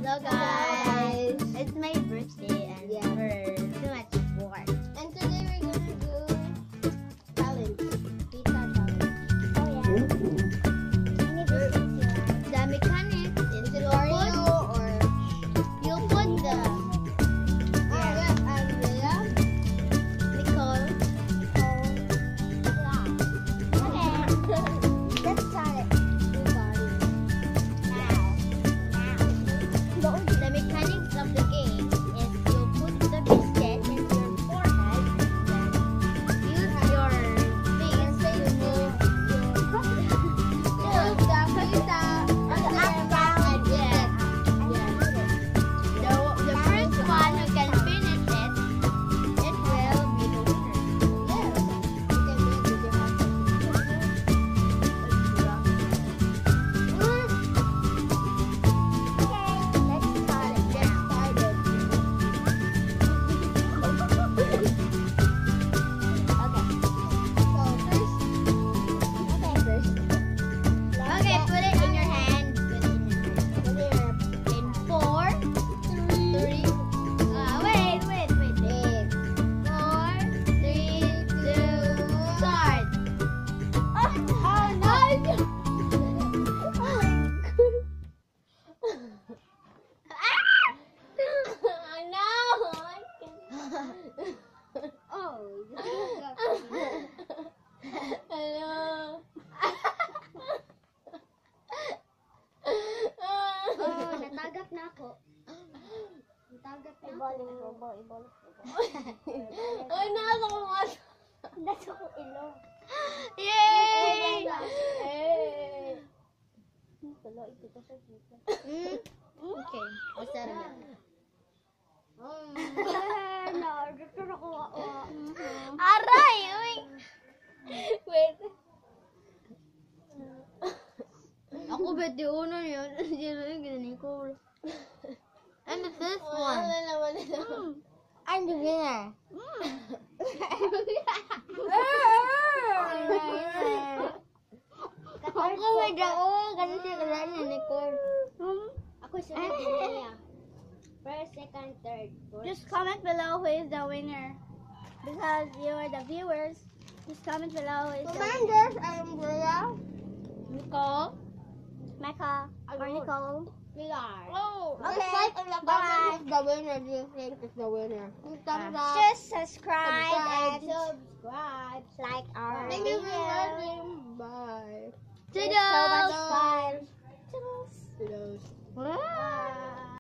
Hello guys, it's my birthday and we're too much bored. And today we're gonna do challenge, pizza challenge. Oh yeah. The mechanics is Is it Oreo or you put the Andrea? Nicole. Okay. Let's try it. The mechanics of the game is you put the biscuit in your forehead, then use your face to move The pizza on the upside and yeah. The first one who can finish it, it will be the winner. Okay, put it in your hand. In 4, 3. Wait. 4, 3, 2, start. Natagap na ako. Natagap na ako. Ay, nasa ko nga. Nasa ko ilong. Yay! Wala, ito ka sa dito. Okay, basta na. Dito na ko. Aray! Uy! Wait. Ako bet di uno yun. Sino yung ginanin ko? And this one. I'm the winner. Ako with the kasi siya kailangan ni Nicole. Ako siya niya. First, second, third, fourth. Just comment below who is the winner. Because you are the viewers. Just comment below who is the winner. Commanders, Andrea. Nicole? Mecca or Nicole. Pilar. Oh! Okay, bye. The winner, do you think is the winner? Thumbs up. Just subscribe and subscribe. like our Thank you for video. watching. Bye. It's so much Toodles! fun. Toodles. Wow!